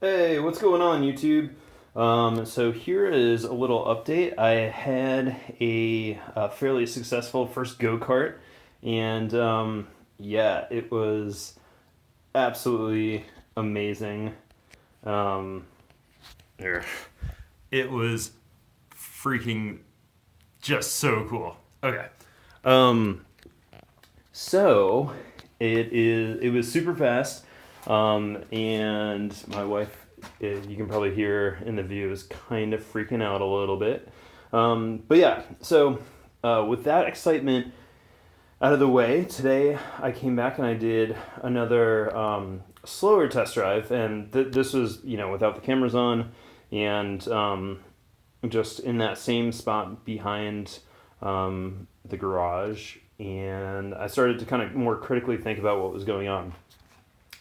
Hey, what's going on, YouTube? So here is a little update. I had a fairly successful first go-kart, and yeah, it was absolutely amazing. Um, er, it was freaking just so cool. Okay. Um, so it was super fast, and my wife, you can probably hear in the view, is kind of freaking out a little bit. But yeah, so with that excitement out of the way, today I came back and I did another slower test drive, and this was without the cameras on, and just in that same spot behind the garage, and I started to kind of more critically think about what was going on.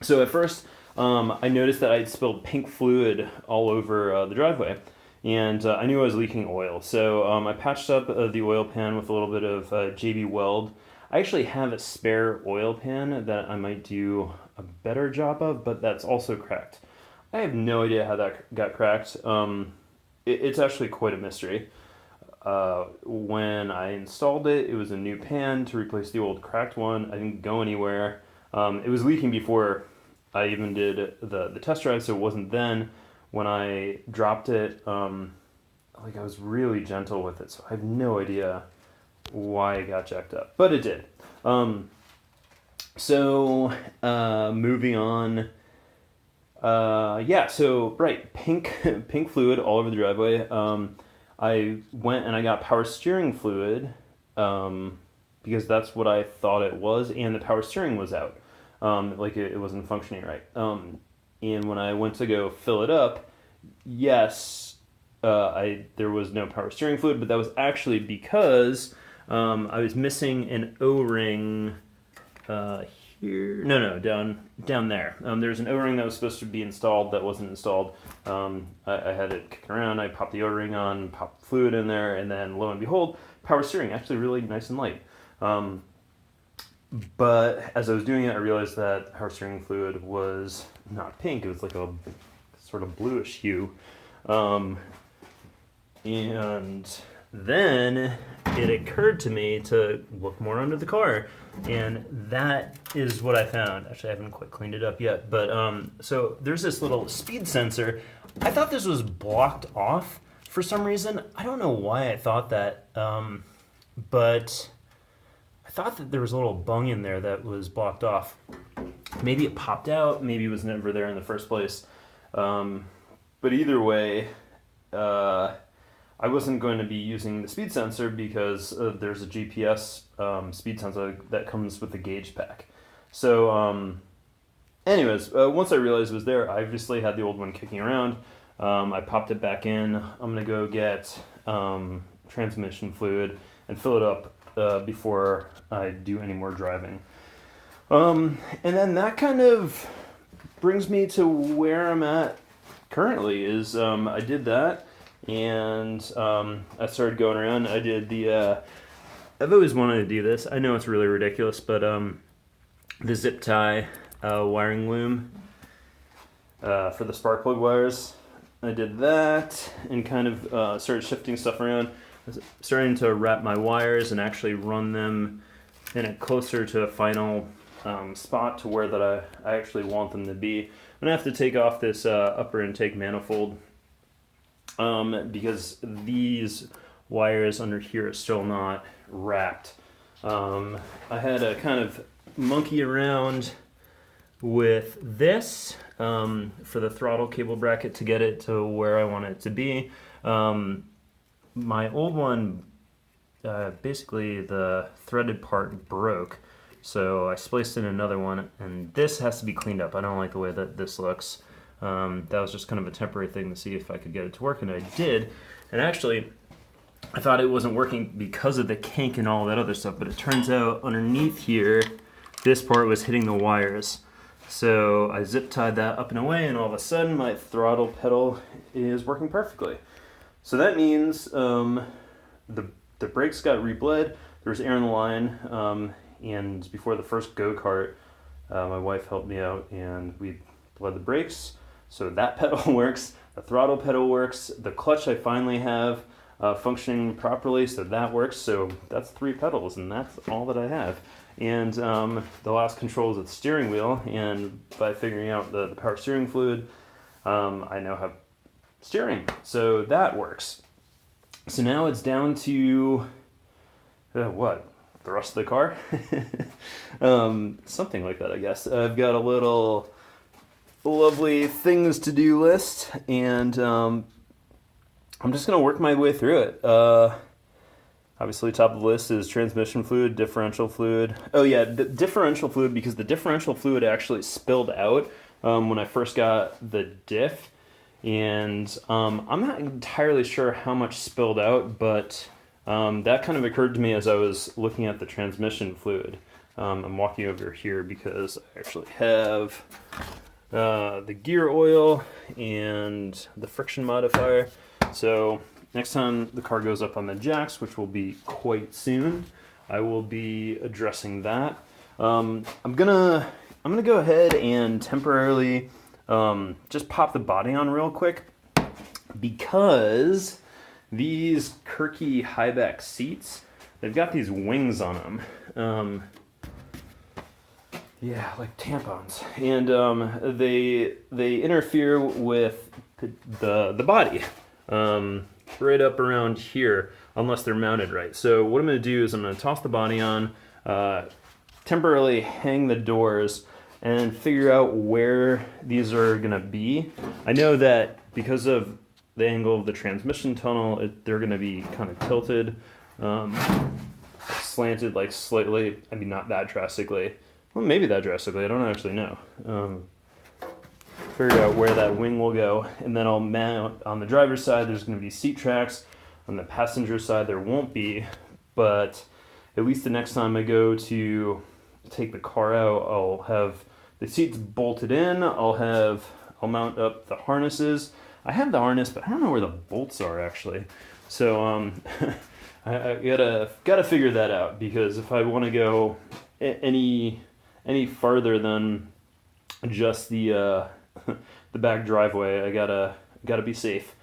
So at first, I noticed that I'd spilled pink fluid all over the driveway, and I knew I was leaking oil. So I patched up the oil pan with a little bit of JB Weld. I actually have a spare oil pan that I might do a better job of, but that's also cracked. I have no idea how that got cracked. It's actually quite a mystery. When I installed it, it was a new pan to replace the old cracked one. I didn't go anywhere. It was leaking before I even did the test drive, so it wasn't then. When I dropped it, like I was really gentle with it, so I have no idea why it got jacked up, but it did. Moving on. Yeah, so right, pink pink fluid all over the driveway. I went and I got power steering fluid because that's what I thought it was, and the power steering was out. Like it wasn't functioning right. And when I went to go fill it up, yes, there was no power steering fluid, but that was actually because I was missing an O-ring here. No, down there. There's an O-ring that was supposed to be installed that wasn't installed. I had it kicking around. I popped the O-ring on, popped fluid in there, and then lo and behold, power steering, actually really nice and light. But as I was doing it, I realized that power steering fluid was not pink. It was like a sort of bluish hue. And then it occurred to me to look more under the car. And that is what I found. Actually, I haven't quite cleaned it up yet. But so there's this little speed sensor. I thought this was blocked off for some reason. I don't know why I thought that. But I thought that there was a little bung in there that was blocked off. Maybe it popped out. Maybe it was never there in the first place. But either way, I wasn't going to be using the speed sensor because there's a GPS speed sensor that comes with the gauge pack. So, anyways, once I realized it was there, I obviously had the old one kicking around. I popped it back in. I'm going to go get transmission fluid and fill it up before I do any more driving. And then that kind of brings me to where I'm at currently is I did that, and I started going around. I did I've always wanted to do this. I know it's really ridiculous, but the zip tie wiring loom for the spark plug wires. I did that and kind of started shifting stuff around. I was starting to wrap my wires and actually run them in a closer to a final spot to where that I actually want them to be. I'm gonna have to take off this upper intake manifold because these wires under here are still not wrapped. I had to kind of monkey around with this for the throttle cable bracket to get it to where I want it to be. My old one, basically the threaded part broke, so I spliced in another one, and this has to be cleaned up. I don't like the way that this looks. That was just kind of a temporary thing to see if I could get it to work, and I did. And actually, I thought it wasn't working because of the kink and all that other stuff, but it turns out underneath here, this part was hitting the wires. So I zip tied that up and away, and all of a sudden my throttle pedal is working perfectly. So that means the brakes got rebled, there was air in the line, and before the first go-kart, my wife helped me out and we bled the brakes. So that pedal works, the throttle pedal works, the clutch I finally have functioning properly, so that works. So that's 3 pedals, and that's all that I have. And the last control is the steering wheel, and by figuring out the power steering fluid, I now have steering, so that works. So now it's down to what? The rest of the car? Something like that, I guess. I've got a little lovely things to do list, and I'm just gonna work my way through it. Obviously, top of the list is transmission fluid, differential fluid. Oh yeah, the differential fluid, because the differential fluid actually spilled out when I first got the diff, and I'm not entirely sure how much spilled out, but that kind of occurred to me as I was looking at the transmission fluid. I'm walking over here because I actually have the gear oil and the friction modifier. So next time the car goes up on the jacks, which will be quite soon, I will be addressing that. I'm gonna go ahead and temporarily just pop the body on real quick, because these Kirky high back seats, they've got these wings on them. Yeah, like tampons, and they interfere with the body right up around here, unless they're mounted right. So what I'm going to do is I'm going to toss the body on, temporarily hang the doors, and figure out where these are going to be. I know that because of the angle of the transmission tunnel, they're going to be kind of tilted, slanted like slightly. I mean, not that drastically. Well, maybe that drastically. I don't actually know. Figure out where that wing will go, and then I'll mount on the driver's side. There's going to be seat tracks. On the passenger side, there won't be, but at least the next time I go to take the car out, I'll have the seats bolted in. I'll mount up the harnesses. I have the harness, but I don't know where the bolts are actually. So I gotta figure that out, because if I want to go any farther than just the back driveway, I gotta be safe.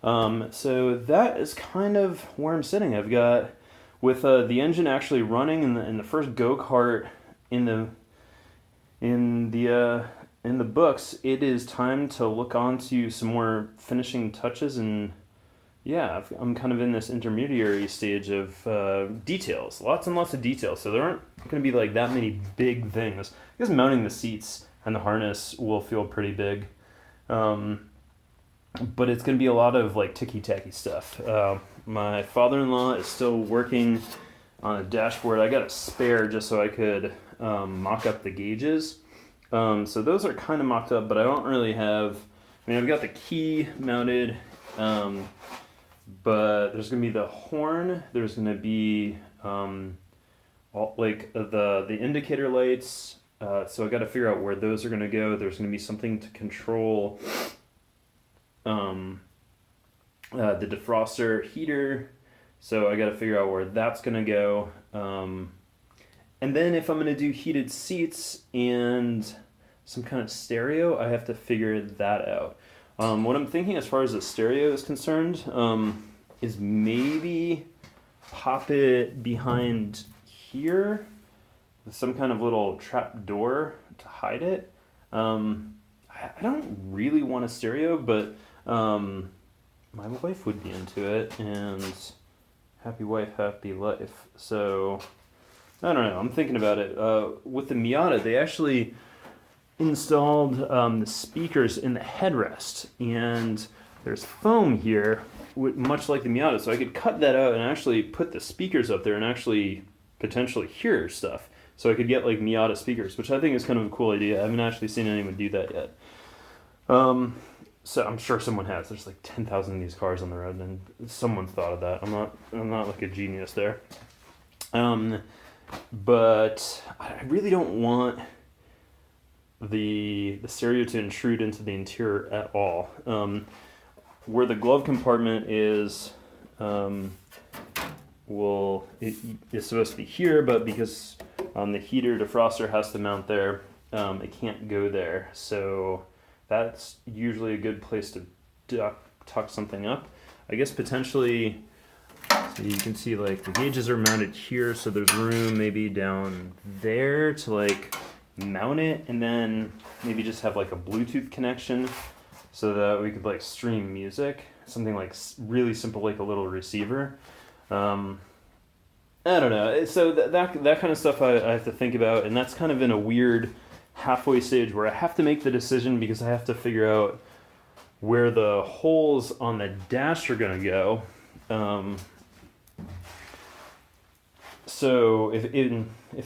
So that is kind of where I'm sitting. I've got, with the engine actually running in the first Go-Kart in the books, it is time to look on to some more finishing touches, and yeah, I'm kind of in this intermediary stage of details, lots and lots of details. So there aren't going to be like that many big things. I guess mounting the seats and the harness will feel pretty big, but it's going to be a lot of like ticky-tacky stuff. My father-in-law is still working on a dashboard. I got a spare just so I could mock up the gauges. So those are kind of mocked up, but I don't really have. I mean, I've got the key mounted, but there's going to be the horn. There's going to be like the indicator lights. So I got to figure out where those are going to go. There's going to be something to control the defroster heater. So I got to figure out where that's going to go. And then if I'm going to do heated seats and some kind of stereo, I have to figure that out. What I'm thinking as far as the stereo is concerned is maybe pop it behind here with some kind of little trap door to hide it. I don't really want a stereo, but my wife would be into it, and happy wife, happy life. So I don't know. I'm thinking about it. With the Miata, they actually installed the speakers in the headrest, and there's foam here, much like the Miata, so I could cut that out and actually put the speakers up there and actually potentially hear stuff. So I could get like Miata speakers, which I think is kind of a cool idea. I haven't actually seen anyone do that yet. So I'm sure someone has. There's like 10,000 of these cars on the road, and someone thought of that. I'm not like a genius there. But I really don't want the stereo to intrude into the interior at all. Where the glove compartment is, it's supposed to be here, but because the heater defroster has to mount there, it can't go there. So that's usually a good place to tuck something up. I guess potentially, so you can see like the gauges are mounted here, so there's room maybe down there to like mount it, and then maybe just have like a Bluetooth connection so that we could like stream music, something like really simple, like a little receiver. I don't know. So that kind of stuff I have to think about, and that's kind of in a weird halfway stage where I have to make the decision because I have to figure out where the holes on the dash are going to go. So if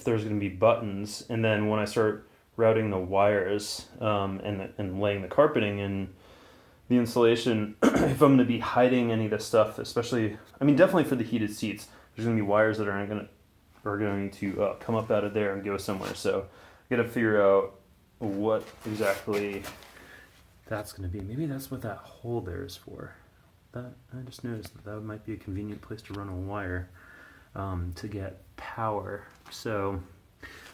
there's going to be buttons, and then when I start routing the wires and laying the carpeting in the insulation, if I'm going to be hiding any of this stuff, especially, I mean, definitely for the heated seats, there's going to be wires that are going to come up out of there and go somewhere. So I got to figure out what exactly that's going to be. Maybe that's what that hole there is for. That I just noticed that might be a convenient place to run a wire to get power. So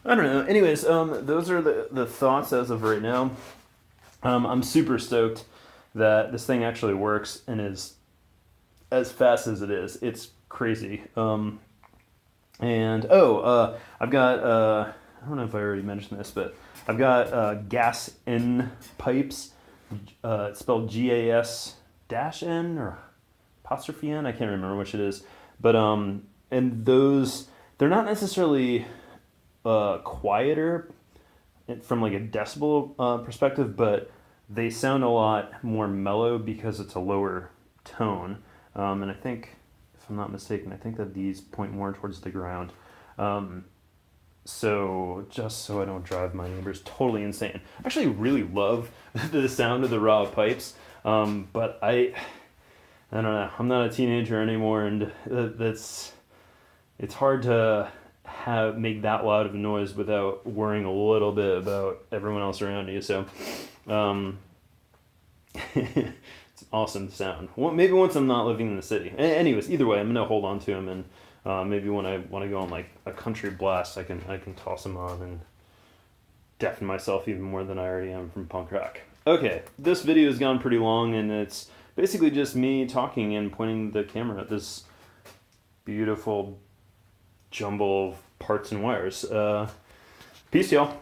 I don't know. Anyways, those are the thoughts as of right now. I'm super stoked that this thing actually works and is as fast as it is. It's crazy. I've got I don't know if I already mentioned this, but I've got gas N pipes. It's spelled GAS-N or apostrophe N. I can't remember which it is, but and those, they're not necessarily quieter from like a decibel perspective, but they sound a lot more mellow because it's a lower tone. And I think, if I'm not mistaken, I think that these point more towards the ground. So just so I don't drive my neighbors totally insane. I actually really love the sound of the raw pipes, but I don't know. I'm not a teenager anymore, and it's hard to make that loud of a noise without worrying a little bit about everyone else around you. So it's an awesome sound. Well, maybe once I'm not living in the city. Anyways, either way, I'm gonna hold on to them, and maybe when I want to go on like a country blast, I can toss them on and deafen myself even more than I already am from punk rock. Okay, this video has gone pretty long, and it's basically just me talking and pointing the camera at this beautiful jumble of parts and wires. Peace, y'all.